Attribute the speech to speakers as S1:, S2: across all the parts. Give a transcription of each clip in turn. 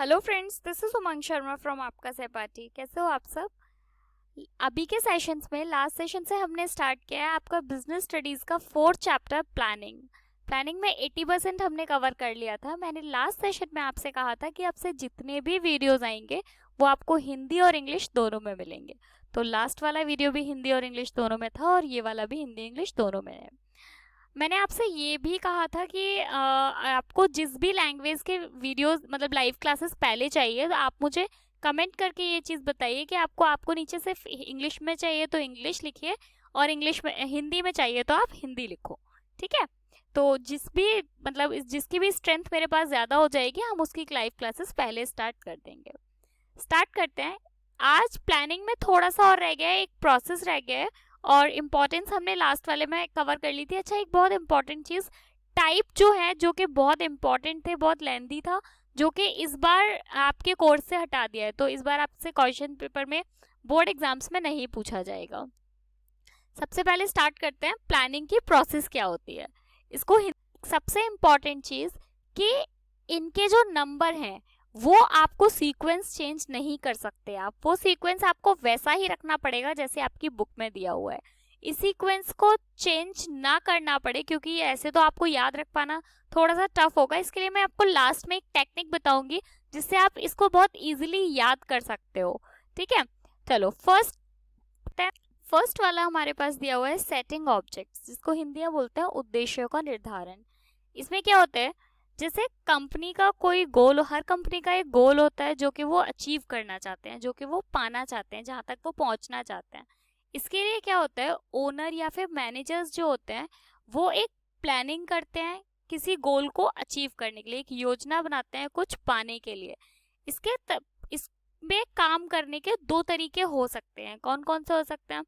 S1: Hello friends, this is Umang Sharma from आपका सहपाठी। कैसे हो आप सब? अभी के सेशंस में लास्ट सेशन से हमने स्टार्ट किया है आपका बिजनेस स्टडीज का फोर्थ चैप्टर प्लानिंग में 80% हमने कवर कर लिया था। मैंने लास्ट सेशन में आपसे कहा था कि आपसे जितने भी वीडियोस आएंगे वो आपको हिंदी और इंग्लिश दोनों में मिलेंगे। तो लास्ट वाला वीडियो भी हिंदी और इंग्लिश दोनों में था और ये वाला भी हिंदी इंग्लिश दोनों में है। मैंने आपसे ये भी कहा था कि आपको जिस भी लैंग्वेज के वीडियोस मतलब लाइव क्लासेस पहले चाहिए तो आप मुझे कमेंट करके ये चीज़ बताइए कि आपको नीचे सिर्फ इंग्लिश में चाहिए तो इंग्लिश लिखिए और इंग्लिश में हिंदी में चाहिए तो आप हिंदी लिखो। ठीक है, तो जिसकी भी स्ट्रेंथ मेरे पास ज़्यादा हो जाएगी हम उसकी लाइव क्लासेस पहले स्टार्ट कर देंगे। स्टार्ट करते हैं। आज प्लानिंग में थोड़ा सा और रह गया है, एक प्रोसेस रह गया है और इम्पोर्टेंस हमने लास्ट वाले में कवर कर ली थी। अच्छा, एक बहुत इंपॉर्टेंट चीज़ टाइप जो है, जो कि बहुत इंपॉर्टेंट थे, बहुत लेंथी था, जो कि इस बार आपके कोर्स से हटा दिया है। तो इस बार आपसे क्वेश्चन पेपर में बोर्ड एग्जाम्स में नहीं पूछा जाएगा। सबसे पहले स्टार्ट करते हैं प्लानिंग की प्रोसेस क्या होती है। इसको सबसे इम्पॉर्टेंट चीज़ कि इनके जो नंबर हैं वो आपको सीक्वेंस चेंज नहीं कर सकते। आप वो सीक्वेंस आपको वैसा ही रखना पड़ेगा जैसे आपकी बुक में दिया हुआ है। इस सीक्वेंस को चेंज ना करना पड़े, क्योंकि ऐसे तो आपको याद रख पाना थोड़ा सा टफ होगा। इसके लिए मैं आपको लास्ट में एक टेक्निक बताऊंगी जिससे आप इसको बहुत इजीली याद कर सकते हो। ठीक है, चलो फर्स्ट वाला हमारे पास दिया हुआ है सेटिंग ऑब्जेक्ट्स, जिसको हिंदी में बोलते हैं उद्देश्यों का निर्धारण। इसमें क्या होता है, जैसे कंपनी का कोई गोल, हर कंपनी का एक गोल होता है जो कि वो अचीव करना चाहते हैं, जो कि वो पाना चाहते हैं, जहाँ तक वो पहुँचना चाहते हैं। इसके लिए क्या होता है, ओनर या फिर मैनेजर्स जो होते हैं वो एक प्लानिंग करते हैं किसी गोल को अचीव करने के लिए, एक योजना बनाते हैं कुछ पाने के लिए। इसमें काम करने के दो तरीके हो सकते हैं। कौन कौन से हो सकते हैं?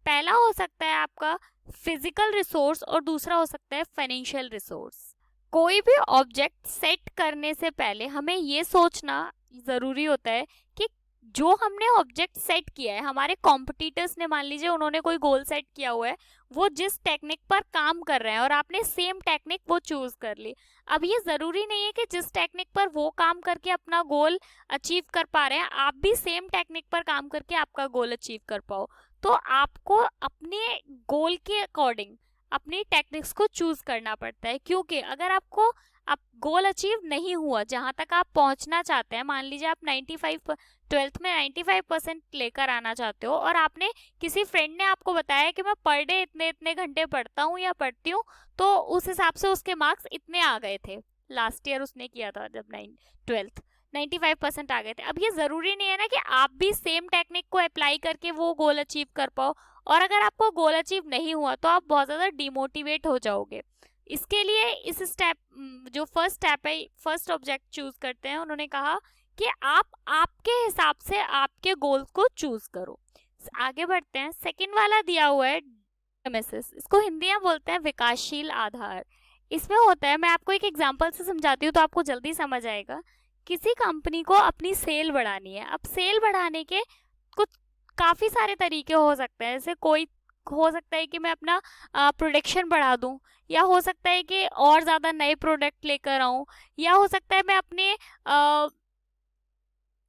S1: पहला हो सकता है आपका फिजिकल रिसोर्स और दूसरा हो सकता है फाइनेंशियल रिसोर्स। कोई भी ऑब्जेक्ट सेट करने से पहले हमें ये सोचना ज़रूरी होता है कि जो हमने ऑब्जेक्ट सेट किया है, हमारे कॉम्पिटिटर्स ने, मान लीजिए उन्होंने कोई गोल सेट किया हुआ है, वो जिस टेक्निक पर काम कर रहे हैं और आपने सेम टेक्निक वो चूज कर ली। अब ये ज़रूरी नहीं है कि जिस टेक्निक पर वो काम करके अपना गोल अचीव कर पा रहे हैं आप भी सेम टेक्निक पर काम करके आपका गोल अचीव कर पाओ। तो आपको अपने गोल के अकॉर्डिंग अपनी टेक्निक्स को चूज करना पड़ता है, क्योंकि अगर आपको आप गोल अचीव नहीं हुआ जहां तक आप पहुंचना चाहते हैं, मान लीजिए आप 95 ट्वेल्थ में 95% लेकर आना चाहते हो और आपने किसी फ्रेंड ने आपको बताया कि मैं पर डे इतने इतने घंटे पढ़ता हूँ या पढ़ती हूँ, तो उस हिसाब से उसके मार्क्स इतने आ गए थे। लास्ट ईयर उसने किया था जब 12th 95% आ गए थे। अब ये जरूरी नहीं है ना कि आप भी सेम टेक्निक को अप्लाई करके वो गोल अचीव कर पाओ, और अगर आपको गोल अचीव नहीं हुआ तो आप बहुत ज़्यादा डिमोटिवेट हो जाओगे। इसके लिए इस स्टेप, जो फर्स्ट स्टेप है, फर्स्ट ऑब्जेक्ट चूज करते हैं, उन्होंने कहा कि आप आपके हिसाब से आपके गोल्स को चूज करो। आगे बढ़ते हैं। सेकंड वाला दिया हुआ है डायमेसिस, इसको हिंदी में बोलते हैं विकासशील आधार। इसमें होता है, मैं आपको एक एग्जांपल से समझाती हूँ तो आपको जल्दी समझ आएगा। किसी कंपनी को अपनी सेल बढ़ानी है। अब सेल बढ़ाने के कुछ काफ़ी सारे तरीके हो सकते हैं। जैसे कोई हो सकता है कि मैं अपना प्रोडक्शन बढ़ा दूं, या हो सकता है कि और ज़्यादा नए प्रोडक्ट लेकर आऊं, या हो सकता है मैं अपने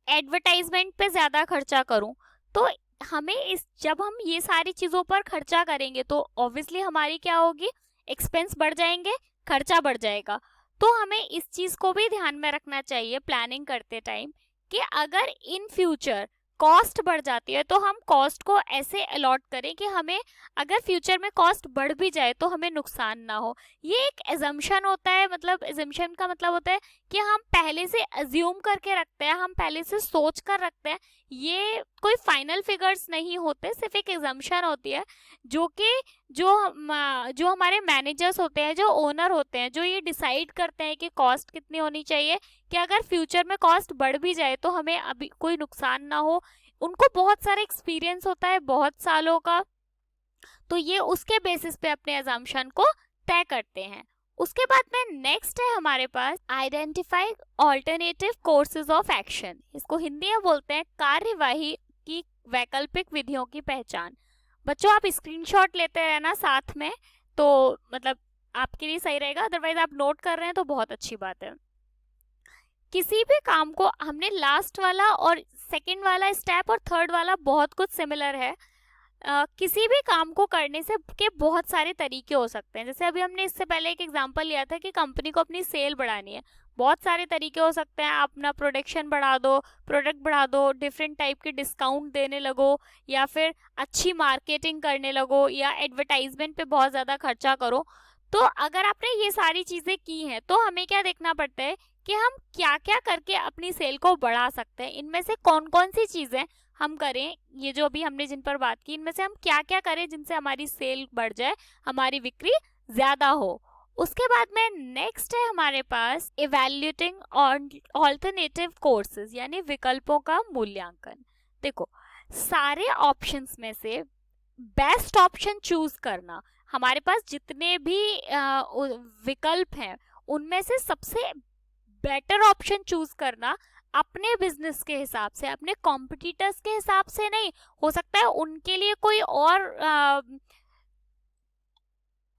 S1: एडवर्टाइजमेंट पे ज़्यादा खर्चा करूं। तो हमें जब हम ये सारी चीज़ों पर खर्चा करेंगे तो ऑब्वियसली हमारी क्या होगी, एक्सपेंस बढ़ जाएंगे, खर्चा बढ़ जाएगा। तो हमें इस चीज़ को भी ध्यान में रखना चाहिए प्लानिंग करते टाइम कि अगर इन फ्यूचर कॉस्ट बढ़ जाती है तो हम कॉस्ट को ऐसे अलॉट करें कि हमें अगर फ्यूचर में कॉस्ट बढ़ भी जाए तो हमें नुकसान ना हो। ये एक एजम्पशन होता है, मतलब एजम्पशन का मतलब होता है कि हम पहले से अज्यूम करके रखते हैं, हम पहले से सोच कर रखते हैं। ये कोई फाइनल फिगर्स नहीं होते, सिर्फ एक एजम्पशन होती है जो कि जो हमारे मैनेजर्स होते हैं, जो ओनर होते हैं, जो ये डिसाइड करते हैं कि कॉस्ट कितनी होनी चाहिए, कि अगर फ्यूचर में कॉस्ट बढ़ भी जाए तो हमें अभी कोई नुकसान ना हो। उनको बहुत सारा एक्सपीरियंस होता है, बहुत सालों का, तो ये उसके बेसिस पे अपने अजम्पशन को तय करते हैं। उसके बाद में नेक्स्ट है हमारे पास identify alternative courses of action. इसको हिंदी में बोलते हैं कार्यवाही की वैकल्पिक विधियों की पहचान। बच्चों आप स्क्रीनशॉट लेते रहना साथ में, तो मतलब आपके लिए सही रहेगा, अदरवाइज आप नोट कर रहे हैं तो बहुत अच्छी बात है। किसी भी काम को हमने लास्ट वाला और सेकंड वाला स्टेप और थर्ड वाला बहुत कुछ सिमिलर है। किसी भी काम को करने से के बहुत सारे तरीके हो सकते हैं। जैसे अभी हमने इससे पहले एक एग्जांपल लिया था कि कंपनी को अपनी सेल बढ़ानी है, बहुत सारे तरीके हो सकते हैं। अपना प्रोडक्शन बढ़ा दो, प्रोडक्ट बढ़ा दो, डिफरेंट टाइप के डिस्काउंट देने लगो, या फिर अच्छी मार्केटिंग करने लगो, या एडवर्टाइजमेंट पे बहुत ज़्यादा खर्चा करो। तो अगर आपने ये सारी चीज़ें की हैं तो हमें क्या देखना पड़ता है कि हम क्या क्या करके अपनी सेल को बढ़ा सकते हैं। इनमें से कौन कौन सी चीज़ें हम करें, ये जो अभी हमने जिन पर बात की, इनमें से हम क्या क्या करें जिनसे हमारी सेल बढ़ जाए, हमारी बिक्री ज़्यादा हो। उसके बाद में नेक्स्ट है हमारे पास इवैल्यूएटिंग ऑल्टरनेटिव कोर्सेज, यानी विकल्पों का मूल्यांकन। देखो, सारे ऑप्शंस में से बेस्ट ऑप्शन चूज करना, हमारे पास जितने भी विकल्प हैं उनमें से सबसे बेटर ऑप्शन चूज करना अपने बिजनेस के हिसाब से, अपने कॉम्पिटिटर्स के हिसाब से नहीं। हो सकता है उनके लिए कोई और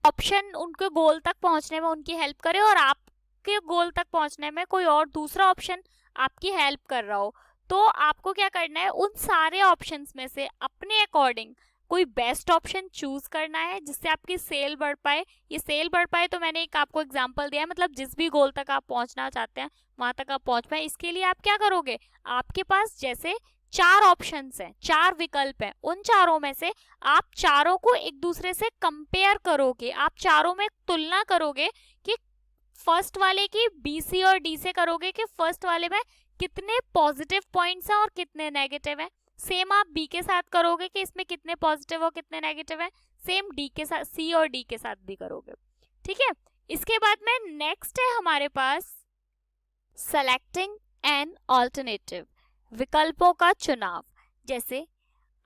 S1: ऑप्शन उनके गोल तक पहुंचने में उनकी हेल्प करे और आपके गोल तक पहुंचने में कोई और दूसरा ऑप्शन आपकी हेल्प कर रहा हो। तो आपको क्या करना है, उन सारे ऑप्शंस में से अपने अकॉर्डिंग कोई बेस्ट ऑप्शन चूज करना है जिससे आपकी सेल बढ़ पाए। ये सेल बढ़ पाए तो मैंने एक आपको एग्जांपल दिया है, मतलब जिस भी गोल तक आप पहुंचना चाहते हैं वहां तक आप पहुंच पाए। इसके लिए आप क्या करोगे, आपके पास जैसे 4 ऑप्शंस हैं, 4 विकल्प हैं, उन चारों में से आप चारों को एक दूसरे से कंपेयर करोगे, आप चारों में तुलना करोगे कि फर्स्ट वाले की बी, सी और डी से करोगे कि फर्स्ट वाले में कितने पॉजिटिव पॉइंट्स हैं और कितने नेगेटिव हैं। सेम आप बी के साथ करोगे कि इसमें कितने पॉजिटिव और कितने नेगेटिव हैं। सेम डी के साथ, सी और डी के साथ भी करोगे। ठीक है, इसके बाद में नेक्स्ट है हमारे पास सेलेक्टिंग एन ऑल्टरनेटिव, विकल्पों का चुनाव। जैसे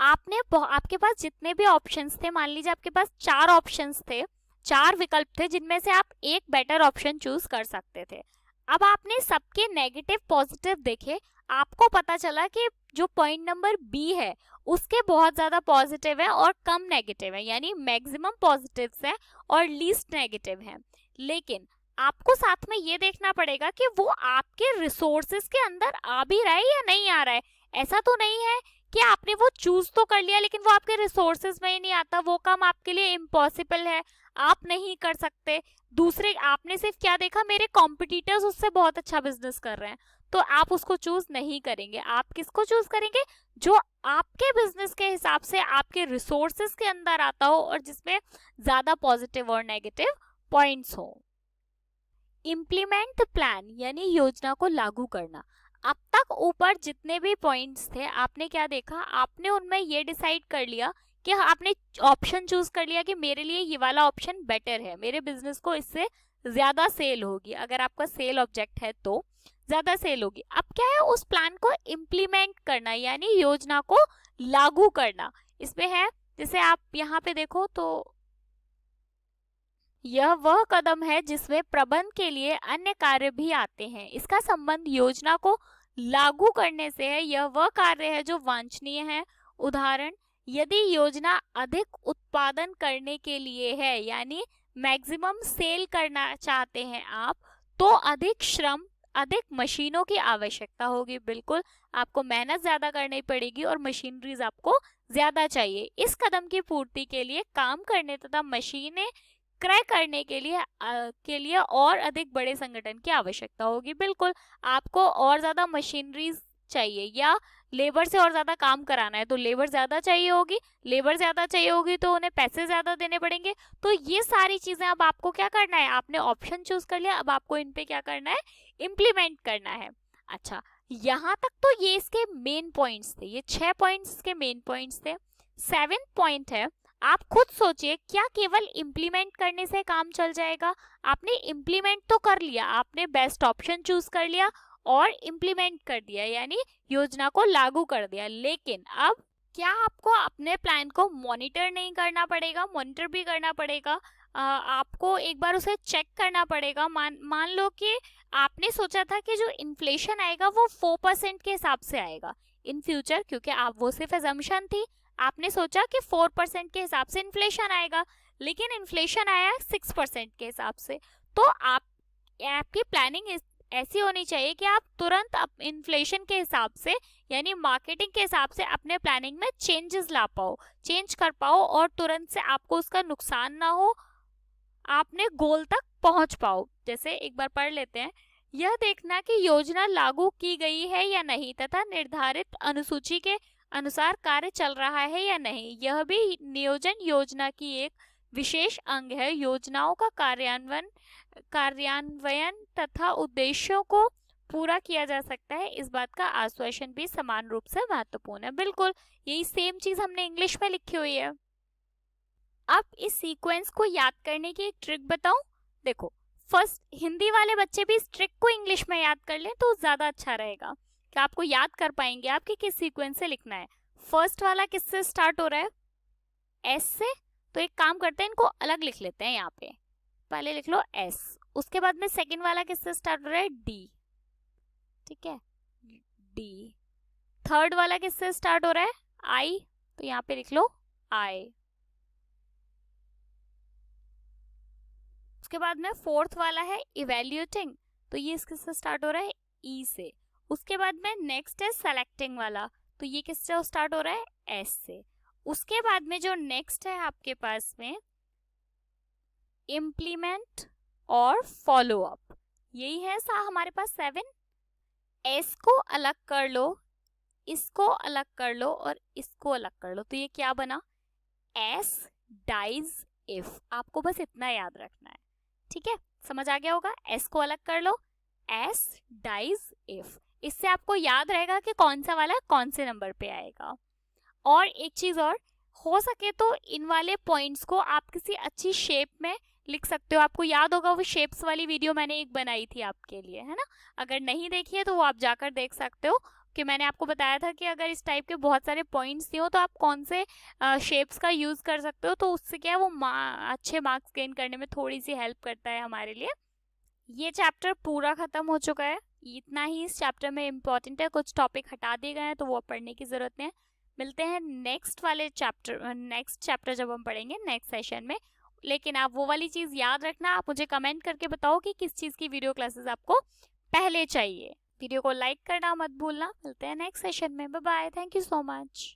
S1: आपके पास जितने भी ऑप्शंस थे, मान लीजिए आपके पास 4 ऑप्शंस थे, 4 विकल्प थे जिनमें से आप एक बेटर ऑप्शन चूज कर सकते थे। अब आपने सबके नेगेटिव पॉजिटिव देखे, आपको पता चला कि जो पॉइंट नंबर बी है उसके बहुत ज्यादा पॉजिटिव है और कम नेगेटिव है, यानी मैक्सिमम पॉजिटिव्स है और लीस्ट नेगेटिव है। लेकिन आपको साथ में ये देखना पड़ेगा कि वो आपके रिसोर्सेज के अंदर आ भी रहा है या नहीं आ रहा है। ऐसा तो नहीं है कि आपने वो चूज तो कर लिया लेकिन वो आपके रिसोर्सेज में ही नहीं आता, वो काम आपके लिए इम्पॉसिबल है, आप नहीं कर सकते। दूसरे, आपने सिर्फ क्या देखा, मेरे कॉम्पिटिटर्स उससे बहुत अच्छा बिजनेस कर रहे हैं, तो आप उसको चूज नहीं करेंगे। आप किसको चूज करेंगे, जो आपके बिजनेस के हिसाब से आपके रिसोर्सेज के अंदर आता हो और जिसमें ज्यादा पॉजिटिव और नेगेटिव पॉइंट्स हो। इम्प्लीमेंट प्लान, यानी योजना को लागू करना। अब तक ऊपर जितने भी पॉइंट्स थे आपने क्या देखा, आपने उनमें ये डिसाइड कर लिया कि आपने ऑप्शन चूज कर लिया कि मेरे लिए ये वाला ऑप्शन बेटर है, मेरे बिजनेस को इससे ज्यादा सेल होगी। अगर आपका सेल ऑब्जेक्ट है तो ज्यादा सेल होगी। अब क्या है, उस प्लान को इम्प्लीमेंट करना, यानी योजना को लागू करना। इसमें है, जैसे आप यहाँ पे देखो तो यह वह कदम है जिसमें प्रबंध के लिए अन्य कार्य भी आते हैं। इसका संबंध योजना को लागू करने से है। यह वह कार्य है जो वांछनीय है। उदाहरण, यदि योजना अधिक उत्पादन करने के लिए है, यानी मैक्सिमम सेल करना चाहते हैं आप, तो अधिक श्रम, अधिक मशीनों की आवश्यकता होगी। बिल्कुल, आपको मेहनत ज्यादा करनी पड़ेगी और मशीनरीज आपको ज्यादा चाहिए। इस कदम की पूर्ति के लिए काम करने तथा मशीनें क्रय करने के लिए और अधिक बड़े संगठन की आवश्यकता होगी। बिल्कुल, आपको और ज्यादा मशीनरीज चाहिए या लेबर से और ज्यादा काम कराना है तो लेबर ज्यादा चाहिए होगी, लेबर ज्यादा चाहिए होगी तो उन्हें पैसे ज्यादा देने पड़ेंगे। तो ये सारी चीजें अब आपको क्या करना है, आपने ऑप्शन चूज कर लिया, अब आपको इन पे क्या करना है, इम्प्लीमेंट करना है। अच्छा, यहाँ तक तो ये इसके मेन पॉइंट्स थे, ये 6 पॉइंट्स के मेन पॉइंट्स थे। 7th पॉइंट है, आप खुद सोचिए, क्या केवल इम्प्लीमेंट करने से काम चल जाएगा? आपने इम्प्लीमेंट तो कर लिया, आपने बेस्ट ऑप्शन चूज कर लिया और इम्प्लीमेंट कर दिया, यानी योजना को लागू कर दिया, लेकिन अब क्या आपको अपने प्लान को मॉनिटर नहीं करना पड़ेगा? मॉनिटर भी करना पड़ेगा। आपको एक बार उसे चेक करना पड़ेगा। मान लो कि आपने सोचा था कि जो इन्फ्लेशन आएगा वो 4% के हिसाब से आएगा इन फ्यूचर, क्योंकि आप, वो सिर्फ assumption थी, आपने सोचा कि 4% के हिसाब से इन्फ्लेशन आएगा, लेकिन इन्फ्लेशन आया 6% के हिसाब से। तो आपकी ऐसी होनी चाहिए कि आप तुरंत इन्फ्लेशन के हिसाब से यानी मार्केटिंग के हिसाब से अपने प्लानिंग में चेंजेस ला पाओ, चेंज कर पाओ और तुरंत से आपको उसका नुकसान ना हो, आपने गोल तक पहुंच पाओ। जैसे एक बार पढ़ लेते हैं, यह देखना कि योजना लागू की गई है या नहीं तथा निर्धारित अनुसूची के अनुसार कार्य चल रहा है या नहीं, यह भी नियोजन योजना की एक विशेष अंग है। योजनाओं का कार्यान्वयन तथा उद्देश्यों को पूरा किया जा सकता है, इस बात का आश्वासन भी समान रूप से महत्वपूर्ण है। बिल्कुल यही सेम चीज हमने इंग्लिश में लिखी हुई है। अब इस सीक्वेंस को याद करने की एक ट्रिक बताऊं। देखो, फर्स्ट हिंदी वाले बच्चे भी इस ट्रिक को इंग्लिश में याद कर लें तो ज्यादा अच्छा रहेगा कि आपको याद कर पाएंगे आप कि किस सीक्वेंस से लिखना है। फर्स्ट वाला किससे स्टार्ट हो रहा है? एस से। तो एक काम करते हैं, इनको अलग लिख लेते हैं। यहाँ पे पहले लिख लो एस, उसके बाद में सेकंड वाला किससे स्टार्ट हो रहा है? डी, ठीक है, डी। थर्ड वाला किससे स्टार्ट हो रहा है? आई, तो यहाँ पे लिख लो आई। उसके बाद में फोर्थ वाला है इवेल्युएटिंग, तो ये किससे स्टार्ट हो रहा है? ई से। उसके बाद में नेक्स्ट है सेलेक्टिंग वाला, तो ये किससे स्टार्ट हो रहा है? एस से। उसके बाद में जो नेक्स्ट है आपके पास में इम्प्लीमेंट और फॉलो अप, यही है हमारे पास 7। एस को अलग कर लो, इसको अलग कर लो और इसको अलग कर लो, तो ये क्या बना? एस डाइज इफ। आपको बस इतना याद रखना है, ठीक है, समझ आ गया होगा। एस को अलग कर लो, एस डाइज इफ, इससे आपको याद रहेगा कि कौन सा वाला कौन से नंबर पे आएगा। और एक चीज और, हो सके तो इन वाले पॉइंट्स को आप किसी अच्छी शेप में लिख सकते हो। आपको याद होगा वो शेप्स वाली वीडियो मैंने एक बनाई थी आपके लिए, है ना? अगर नहीं देखी है तो वो आप जाकर देख सकते हो कि मैंने आपको बताया था कि अगर इस टाइप के बहुत सारे पॉइंट्स दिए हो तो आप कौन से शेप्स का यूज कर सकते हो, तो उससे क्या है वो अच्छे मार्क्स गेन करने में थोड़ी सी हेल्प करता है हमारे लिए। ये चैप्टर पूरा खत्म हो चुका है, इतना ही इस चैप्टर में इम्पोर्टेंट है। कुछ टॉपिक हटा दिए गए हैं तो वो पढ़ने की जरूरत नहीं है। मिलते हैं नेक्स्ट चैप्टर जब हम पढ़ेंगे नेक्स्ट सेशन में। लेकिन आप वो वाली चीज याद रखना, आप मुझे कमेंट करके बताओ कि किस चीज की वीडियो क्लासेस आपको पहले चाहिए। वीडियो को लाइक करना मत भूलना। मिलते हैं नेक्स्ट सेशन में। Bye bye, thank you so much.